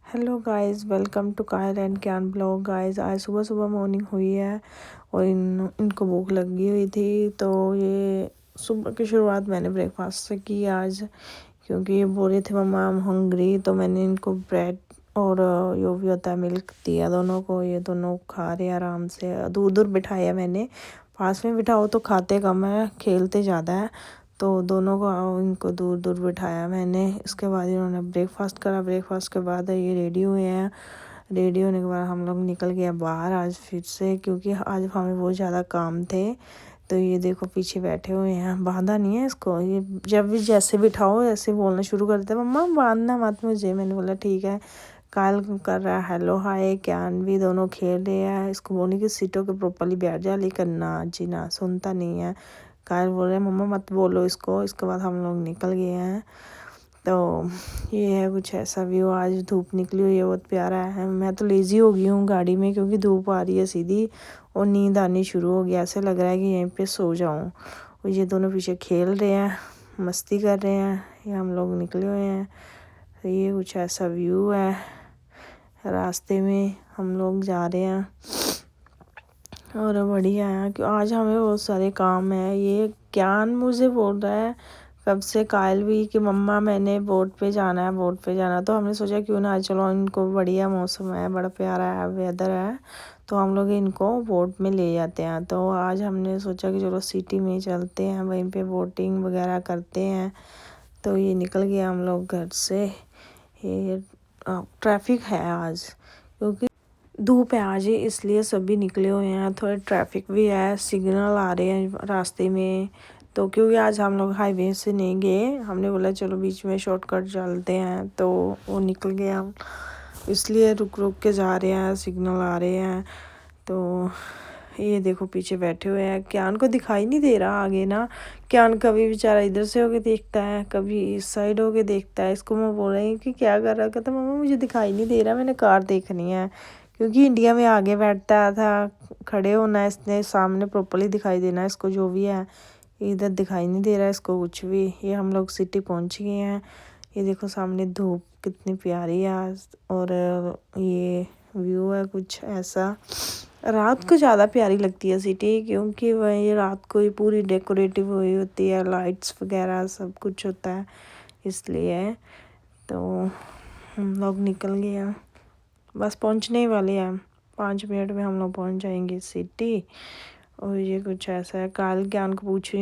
Hello guys, welcome to कायल and can blog. Guys आज सुबह सुबह मॉर्निंग हुई है और इनको भूख लगी हुई थी, तो ये सुबह की शुरुआत मैंने ब्रेकफास्ट से की आज, क्योंकि ये बोल रहे थे मम्मा आई एम हंग्री। तो मैंने इनको ब्रेड और जो भी होता है मिल्क दिया दोनों को। ये दोनों खा रहे हैं आराम से। दूर दूर बिठाया मैंने, पास में बिठाओ तो खाते कम है, खेलते ज़्यादा है। तो दोनों को इनको दूर दूर बिठाया मैंने। इसके बाद इन्होंने ब्रेकफास्ट करा। ब्रेकफास्ट के बाद ये रेडी हुए हैं। रेडी होने के बाद हम लोग निकल गए बाहर आज फिर से, क्योंकि आज हमें बहुत ज़्यादा काम थे। तो ये देखो पीछे बैठे हुए हैं, बांधा नहीं है इसको। ये जब भी जैसे बिठाओ ऐसे बोलना शुरू कर देते, मम्मा बांधना मत मुझे। मैंने बोला ठीक है। काल कर रहा है हेलो हाय, ज्ञान भी दोनों खेल रहे हैं। इसको बोलने की सीटों के प्रॉपरली बैठ जा, लेकिन ना जी ना, सुनता नहीं है। कायल बोल रहे हैं मम्मा मत बोलो इसको। इसके बाद हम लोग निकल गए हैं। तो ये है कुछ ऐसा व्यू। आज धूप निकली हुई है, बहुत प्यारा है। मैं तो लेज़ी हो गई हूँ गाड़ी में, क्योंकि धूप आ रही है सीधी और नींद आनी शुरू हो गया। ऐसे लग रहा है कि यहीं पे सो जाऊँ। और ये दोनों पीछे खेल रहे हैं, मस्ती कर रहे हैं। ये हम लोग निकले हुए हैं। तो ये कुछ ऐसा व्यू है। रास्ते में हम लोग जा रहे हैं और बढ़िया है कि आज हमें बहुत सारे काम है। ये ज्ञान मुझे बोल रहा है कब से, कायल भी, कि मम्मा मैंने बोट पे जाना है, बोट पे जाना है। तो हमने सोचा क्यों ना चलो, इनको बढ़िया मौसम है, बड़ा प्यारा है वेदर है, तो हम लोग इनको बोट में ले जाते हैं। तो आज हमने सोचा कि चलो सिटी में चलते हैं, वहीं पे बोटिंग वगैरह करते हैं। तो ये निकल गया हम लोग घर से। ये ट्रैफिक है आज, क्योंकि धूप है आज, इसलिए सभी निकले हुए हैं। थोड़े ट्रैफिक भी है, सिग्नल आ रहे हैं रास्ते में। तो क्योंकि आज हम लोग हाईवे से नहीं गए, हमने बोला चलो बीच में शॉर्टकट चलते हैं, तो वो निकल गए हम, इसलिए रुक रुक के जा रहे हैं, सिग्नल आ रहे हैं। तो ये देखो पीछे बैठे हुए हैं। क्यान को दिखाई नहीं दे रहा आगे ना। क्यान कभी बेचारा इधर से होके देखता है, कभी इस साइड होके देखता है। इसको मैं बोल रही हूँ कि क्या कर रहा है, कहता मम्मा मुझे दिखाई नहीं दे रहा, मैंने कार देखनी है। क्योंकि इंडिया में आगे बैठता था, खड़े होना है इसने, सामने प्रॉपर्ली दिखाई देना है इसको जो भी है। इधर दिखाई नहीं दे रहा है इसको कुछ भी। ये हम लोग सिटी पहुंच गए हैं। ये देखो सामने धूप कितनी प्यारी है आज, और ये व्यू है कुछ ऐसा। रात को ज़्यादा प्यारी लगती है सिटी, क्योंकि वही रात को ही पूरी डेकोरेटिव हुई होती है, लाइट्स वगैरह सब कुछ होता है, इसलिए। तो हम लोग निकल गए हैं, बस पहुंचने ही वाले हैं। 5 मिनट में हम लोग पहुंच जाएंगे सिटी। और ये कुछ ऐसा है। काल ज्ञान को पूछी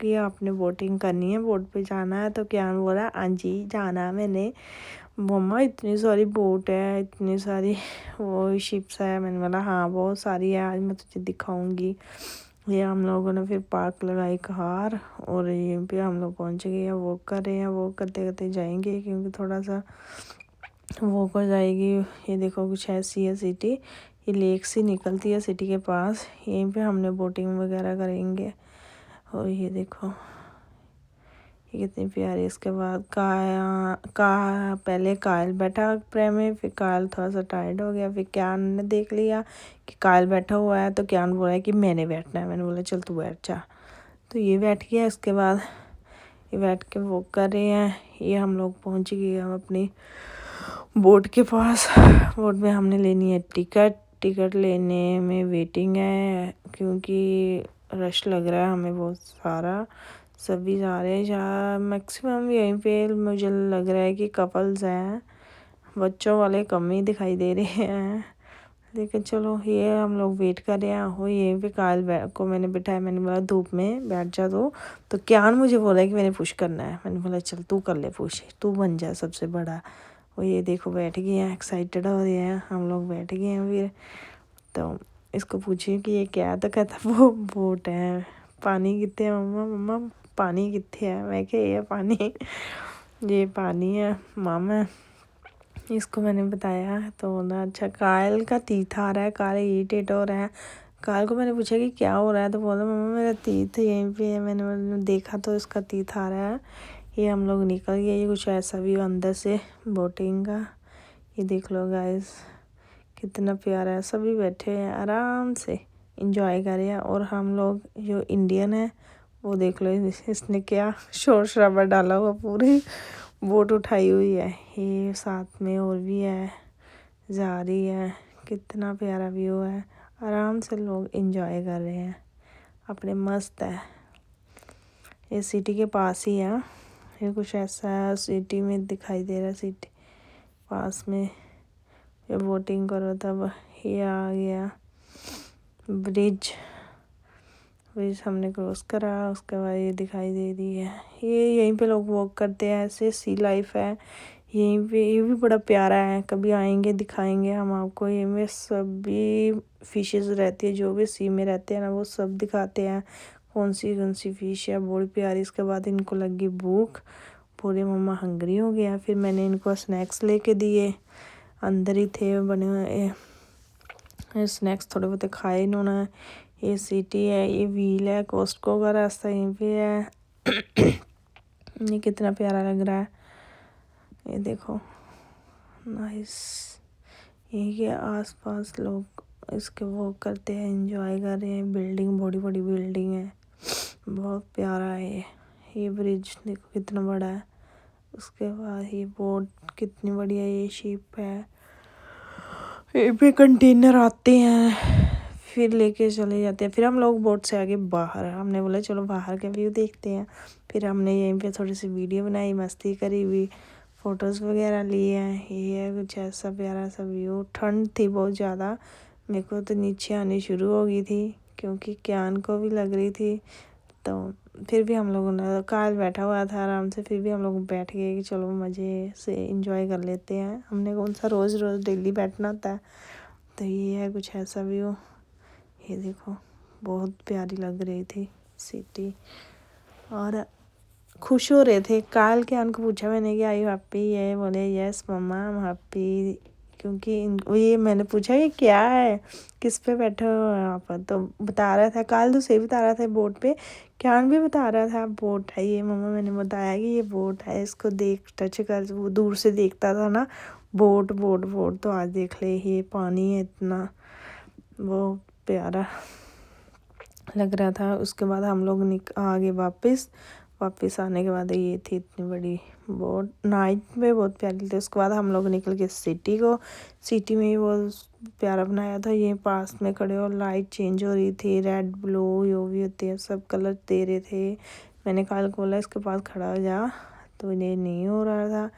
कि आपने बोटिंग करनी है, बोट पे जाना है, तो ज्ञान बोला हाँ जी जाना है मैंने। मम्मा इतनी सारी बोट है, इतनी सारी वो शिप्स है। मैंने बोला हाँ बहुत सारी है, आज मैं तुझे दिखाऊंगी। ये हम लोगों ने फिर पार्क लगाई कार, और यहीं पे हम लोग पहुंच गए हैं। वॉक कर रहे हैं, वॉक करते करते जाएंगे, क्योंकि थोड़ा सा वॉक हो जाएगी। ये देखो कुछ ऐसी है सिटी। ये लेक सी निकलती है सिटी के पास, यहीं पे हमने बोटिंग वगैरह करेंगे। और ये देखो ये कितनी प्यारी। इसके बाद पहले कायल बैठा प्रेम में, फिर कायल थोड़ा सा टायर्ड हो गया, फिर क्यान ने देख लिया कि कायल बैठा हुआ है, तो क्यान बोला है कि मैंने बैठना है। मैंने बोला चल तू बैठ जा। तो ये बैठ गया। इसके बाद ये बैठ के वॉक कर रहे हैं। ये हम लोग पहुँच गए हम अपनी बोट के पास। बोट में हमने लेनी है टिकट। टिकट लेने में वेटिंग है, क्योंकि रश लग रहा है हमें बहुत सारा। सभी जा रहे हैं, जहाँ मैक्सिमम यहीं पे मुझे लग रहा है कि कपल्स हैं, बच्चों वाले कम ही दिखाई दे रहे हैं। लेकिन चलो ये हम लोग वेट कर रहे हैं। हो यहीं पे कायल को मैंने बिठाया। मैंने बोला धूप में बैठ जा तो क्यान मुझे बोला कि मैंने पुश करना है। मैंने बोला चल तू कर ले पुश, तू बन जा सबसे बड़ा। वो ये देखो बैठ गए हैं, एक्साइटेड हो रहे हैं। हम लोग बैठ गए हैं फिर। तो इसको पूछिए कि ये क्या है, तो कहता वो बोट है। पानी कितने है मम्मा, मम्मा पानी कितने है। मैं क्या ये पानी ये पानी है मामा। इसको मैंने बताया तो बोला अच्छा। कायल का तीथ आ रहा है, कायल इरिटेट हो रहा है। कायल को मैंने पूछा कि क्या हो रहा है, तो बोला मम्मा मेरा तीथ यहीं पे है। मैंने देखा तो इसका तीथ आ रहा है। ये हम लोग निकल गए। ये कुछ ऐसा भी अंदर से बोटिंग का। ये देख लो गाइस कितना प्यारा है। सभी बैठे हैं आराम से इंजॉय कर रहे हैं। और हम लोग जो इंडियन है वो देख लो इसने क्या शोर शराबा डाला हुआ, पूरी बोट उठाई हुई है। ये साथ में और भी है। जा रही है। कितना प्यारा व्यू है, आराम से लोग एंजॉय कर रहे हैं, अपने मस्त है। ये सिटी के पास ही है, ये कुछ ऐसा है सिटी में दिखाई दे रहा है। सिटी पास में ये बोटिंग करो तब ये आ गया ब्रिज हमने क्रॉस करा, उसके बाद ये दिखाई दे रही है। ये यहीं पे लोग वॉक करते हैं, ऐसे सी लाइफ है यहीं पे। ये भी बड़ा प्यारा है, कभी आएंगे दिखाएंगे हम आपको। ये में सभी फिशेस रहती है, जो भी सी में रहते हैं ना वो सब दिखाते हैं कौन सी फिश है, बड़ी प्यारी। इसके बाद इनको लगी भूख, पूरे मम्मा हंग्री हो गया। फिर मैंने इनको स्नैक्स लेके दिए, अंदर ही थे बने हुए स्नैक्स, थोड़े बहुत खाए इन्होंने। ये सिटी है, ये व्हील है, कॉस्टको का रास्ता यहीं पे है। ये कितना प्यारा लग रहा है, ये देखो नाइस। यहीं के आसपास लोग इसके वॉक करते हैं, एंजॉय कर रहे हैं। बिल्डिंग बड़ी बड़ी बिल्डिंग है, बहुत प्यारा है। ये ब्रिज देखो कितना बड़ा है। उसके बाद ये बोट कितनी बढ़िया, ये शिप है। ये पे कंटेनर आते हैं फिर लेके चले जाते हैं। फिर हम लोग बोट से आगे बाहर, हमने बोला चलो बाहर का व्यू देखते हैं। फिर हमने यहीं पे थोड़ी सी वीडियो बनाई, मस्ती करी हुई, फ़ोटोज़ वगैरह लिए हैं। ये है कुछ ऐसा प्यारा सा व्यू। ठंड थी बहुत ज़्यादा, मेरे को तो नीचे आनी शुरू हो गई थी क्योंकि क्यान को भी लग रही थी। तो फिर भी हम लोगों ने, काल बैठा हुआ था आराम से, फिर भी हम लोग बैठ गए कि चलो मज़े से इंजॉय कर लेते हैं। हमने कौन सा रोज़ रोज़ डेली बैठना होता है। तो ये है कुछ ऐसा व्यू, ये देखो बहुत प्यारी लग रही थी सिटी। और खुश हो रहे थे। काल के उनको पूछा मैंने कि आई यू हैप्पी, ये बोले yes mama I am happy. क्योंकि ये मैंने पूछा ये क्या है, किस पे बैठे हो यहाँ पर, तो बता रहा था काल, तो सही बता रहा था बोट पे। क्यान भी बता रहा था बोट है ये मम्मा, मैंने बताया कि ये बोट है, इसको देख टच कर। वो दूर से देखता था ना बोट बोट बोट, तो आज देख ले ये पानी है इतना, वो प्यारा लग रहा था। उसके बाद हम लोग आगे वापस आने के बाद ये थी इतनी बड़ी बोट, नाइट में बहुत प्यारी थी। उसके बाद हम लोग निकल गए सिटी में ही बहुत प्यारा बनाया था। ये पास में खड़े और लाइट चेंज हो रही थी, रेड ब्लू जो भी होती है सब कलर दे रहे थे। मैंने काल को बोला इसके पास खड़ा हो जा, तो ये नहीं हो रहा था।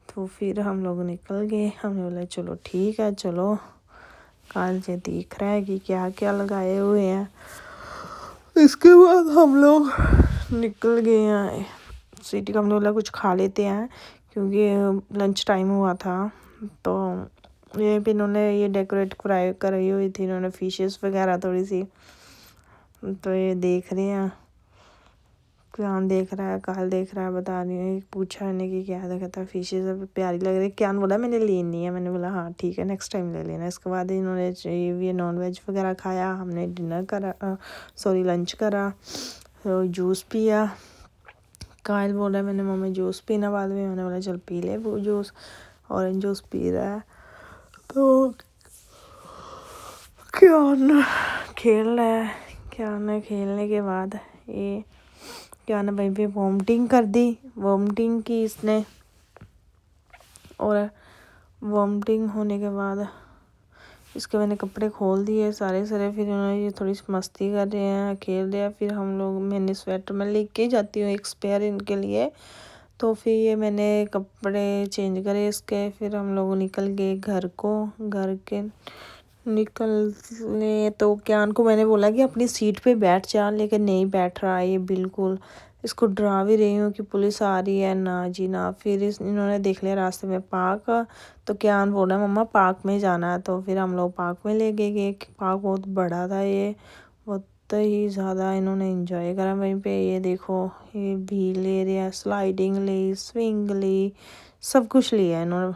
तो फिर हम लोग निकल गए, हमने बोला चलो ठीक है चलो। काल से दिख रहा है कि क्या क्या लगाए हुए हैं। इसके बाद हम लोग निकल गए हैं सिटी का। हमने बोला कुछ खा लेते हैं क्योंकि लंच टाइम हुआ था। तो ये भी इन्होंने ये डेकोरेट कराई हुई थी इन्होंने, फिशेस वगैरह थोड़ी सी। तो ये देख रहे हैं, क्यान देख रहा है, काल देख रहा है, बता रही है। पूछा इन्हें कि क्या देखा, फिशेस प्यारी लग रही। क्यान बोला मैंने लेनी है, मैंने बोला हाँ ठीक है नेक्स्ट टाइम ले लेना। इसके बाद इन्होंने ये नॉन वेज वगैरह खाया, हमने डिनर करा, सॉरी लंच करा, तो जूस पिया। कायल बोल रहा है मैंने मम्मी जूस पीना बाद में, मैंने बोला चल पी ले वो जूस। ऑरेंज जूस पी रहा है, तो क्यान खेल रहा है। क्यान खेलने के बाद ये क्यान वहीं पे वॉमिटिंग कर दी, वॉमिटिंग की इसने। और वॉमिटिंग होने के बाद इसके मैंने कपड़े खोल दिए सारे। फिर उन्होंने ये थोड़ी मस्ती कर रहे हैं, खेल रहे हैं। फिर हम लोग, मैंने स्वेटर में लेके जाती हूँ एक स्पेयर इनके लिए, तो फिर ये मैंने कपड़े चेंज करे इसके। फिर हम लोग निकल गए घर के निकलने। तो क्यान को मैंने बोला कि अपनी सीट पे बैठ जा, लेकिन नहीं बैठ रहा है ये बिल्कुल। इसको डरा भी रही हूँ कि पुलिस आ रही है, ना जी ना। फिर इन्होंने देख लिया रास्ते में पार्क, तो क्यान बोल रहा है मम्मा पार्क में जाना है। तो फिर हम लोग पार्क में ले गए। पार्क बहुत बड़ा था, ये बहुत ही ज़्यादा इन्होंने एंजॉय करा वहीं पे। ये देखो ये भी ले रहे हैं, स्लाइडिंग ली, स्विंग ली, सब कुछ लिया इन्होंने।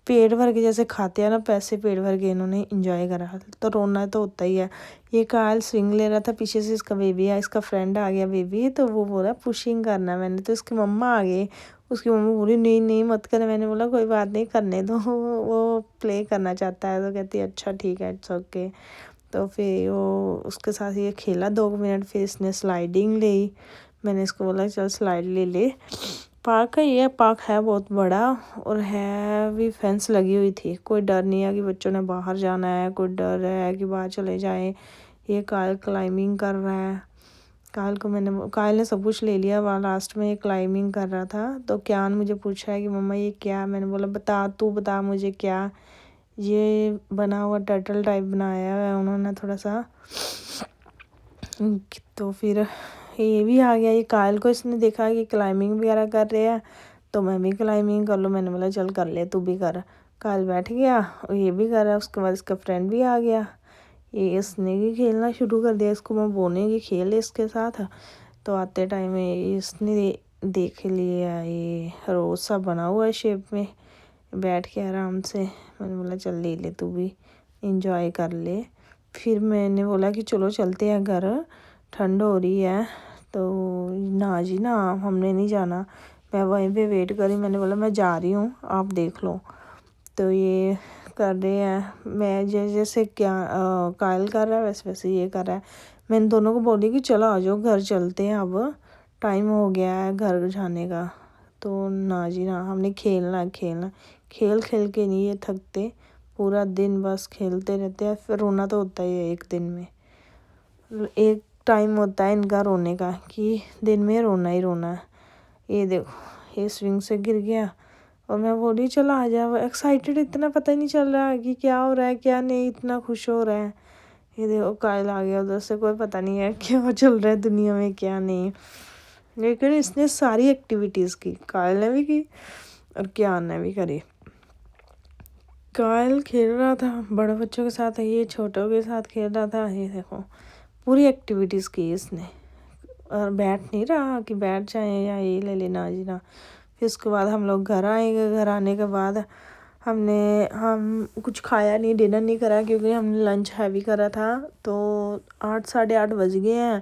पेट भर के जैसे खाते हैं ना पैसे, पेट भर के इन्होंने एंजॉय करा। तो रोना तो होता ही है। ये काल स्विंग ले रहा था, पीछे से इसका बेबी है, इसका फ्रेंड आ गया बेबी, तो वो बोला पुशिंग करना। मैंने तो इसकी मम्मा आ गई, उसकी मम्मा बोली नहीं नहीं मत कर। मैंने बोला कोई बात नहीं करने दो, वो प्ले करना चाहता है। तो कहती है अच्छा ठीक है इट्स ओके। तो फिर वो उसके साथ ये खेला 2 मिनट, फिर इसने स्लाइडिंग ली। मैंने इसको बोला चल स्लाइड ले ले, पार्क है, ये पार्क है बहुत बड़ा और है भी, फेंस लगी हुई थी। कोई डर नहीं है कि बच्चों ने बाहर जाना है, कोई डर है कि बाहर चले जाए। ये कायल क्लाइंबिंग कर रहा है। कायल ने सब कुछ ले लिया, वहाँ लास्ट में ये क्लाइंबिंग कर रहा था। तो क्यान मुझे पूछा है कि मम्मा ये क्या। मैंने बोला बता, तू बता मुझे क्या। ये बना हुआ टर्टल टाइप बनाया है उन्होंने थोड़ा सा। तो फिर ये भी आ गया। ये कायल को इसने देखा कि क्लाइंबिंग वगैरह कर रहे हैं, तो मैं भी क्लाइंबिंग कर लूँ। मैंने बोला चल कर ले, तू भी कर। कायल बैठ गया और ये भी कर रहा है। उसके बाद इसका फ्रेंड भी आ गया। ये इसने भी खेलना शुरू कर दिया। इसको मैं बोलने की खेल इसके साथ। तो आते टाइम में इसने देख लिया ये रोज सा बना हुआ है शेप में, बैठ के आराम से। मैंने बोला चल ले ले, तू भी इंजॉय कर ले। फिर मैंने बोला कि चलो चलते हैं घर, ठंड हो रही है। तो ना जी ना, हमने नहीं जाना। मैं वहीं पे वेट करी। मैंने बोला मैं जा रही हूँ, आप देख लो। तो ये कर रहे हैं, मैं जैसे क्या कायल कर रहा है वैसे वैसे ये कर रहा है। मैंने दोनों को बोली कि चलो आ जाओ घर चलते हैं, अब टाइम हो गया है घर जाने का। तो ना जी ना, हमने खेलना खेलना। खेल खेल के नहीं ये थकते, पूरा दिन बस खेलते रहते हैं। फिर रोना तो होता ही है एक दिन में। एक टाइम होता है इनका रोने का कि दिन में रोना ही रोना है। ये देखो, ये स्विंग से गिर गया और मैं बोली चला आ जा। एक्साइटेड इतना, पता ही नहीं चल रहा है कि क्या हो रहा है क्या नहीं, इतना खुश हो रहा है। ये देखो कायल आ गया उधर से, कोई पता नहीं है क्या चल रहा है दुनिया में क्या नहीं। लेकिन इसने सारी एक्टिविटीज़ की, कायल ने भी की और क्यान ने भी करी। कायल खेल रहा था बड़े बच्चों के साथ, ये छोटों के साथ खेल रहा था। ये देखो पूरी एक्टिविटीज़ की इसने, और बैठ नहीं रहा कि बैठ जाए या ये ले लेना जी ना। फिर उसके बाद हम लोग घर आएंगे। घर आने के बाद हम कुछ खाया नहीं, डिनर नहीं करा, क्योंकि हमने लंच हैवी करा था। तो 8 साढ़े 8 बज गए हैं।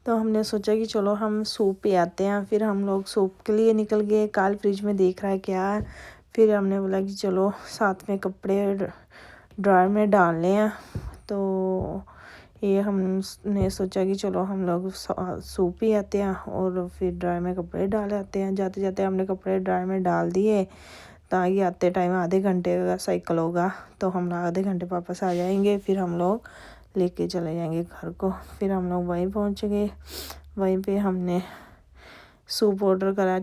तो हमने सोचा कि चलो हम सूप पी आते हैं। फिर हम लोग सूप के लिए निकल गए। काल फ्रिज में देख रहा है क्या है। फिर हमने बोला कि चलो साथ में कपड़े ड्रायर में डालने हैं। तो ये हमने सोचा कि चलो हम लोग सूप ही आते हैं और फिर ड्रायर में कपड़े डाल आते हैं। जाते जाते हमने कपड़े ड्रायर में डाल दिए, ताकि आते टाइम आधे घंटे का साइकिल होगा तो हम आधे घंटे वापस आ जाएंगे। फिर हम लोग लेके चले जाएंगे घर को। फिर हम लोग वहीं पहुंच गए। वहीं पे हमने सूप ऑर्डर करा।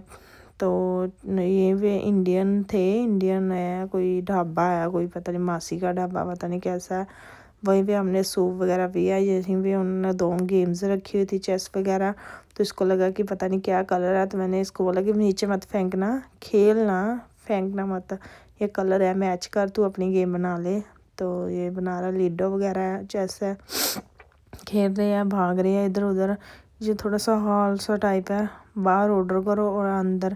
तो ये वे इंडियन थे, इंडियन है, कोई ढाबा है, कोई पता नहीं मासी का ढाबा, पता नहीं कैसा है। वहीं पे हमने सूप वगैरह पिया। यहीं पे उन्होंने 2 गेम्स रखी हुई थी, चेस वगैरह। तो इसको लगा कि पता नहीं क्या कलर है। तो मैंने इसको बोला कि नीचे मत फेंकना, खेलना, फेंकना मत, ये कलर है, मैच कर, तू अपनी गेम बना ले। तो ये बना रहा, लीडो वगैरह है, चेस है, खेल रहे हैं, भाग रहे हैं इधर उधर। ये थोड़ा सा हॉल सा टाइप है, बाहर ऑर्डर करो और अंदर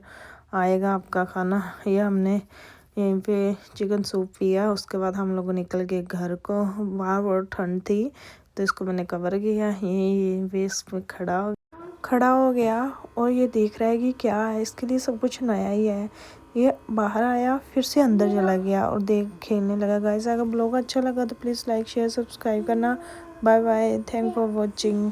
आएगा आपका खाना। ये हमने यहीं पे चिकन सूप पिया। उसके बाद हम लोग निकल गए घर को। बाहर बहुत ठंड थी तो इसको मैंने कवर किया। ये वेस्ट में खड़ा हो गया और ये देख रहा है कि क्या है। इसके लिए सब कुछ नया ही है। ये बाहर आया, फिर से अंदर चला गया और खेलने लगा। गाइस अगर ब्लॉग अच्छा लगा तो प्लीज़ लाइक शेयर सब्सक्राइब करना। Bye bye, thank for watching.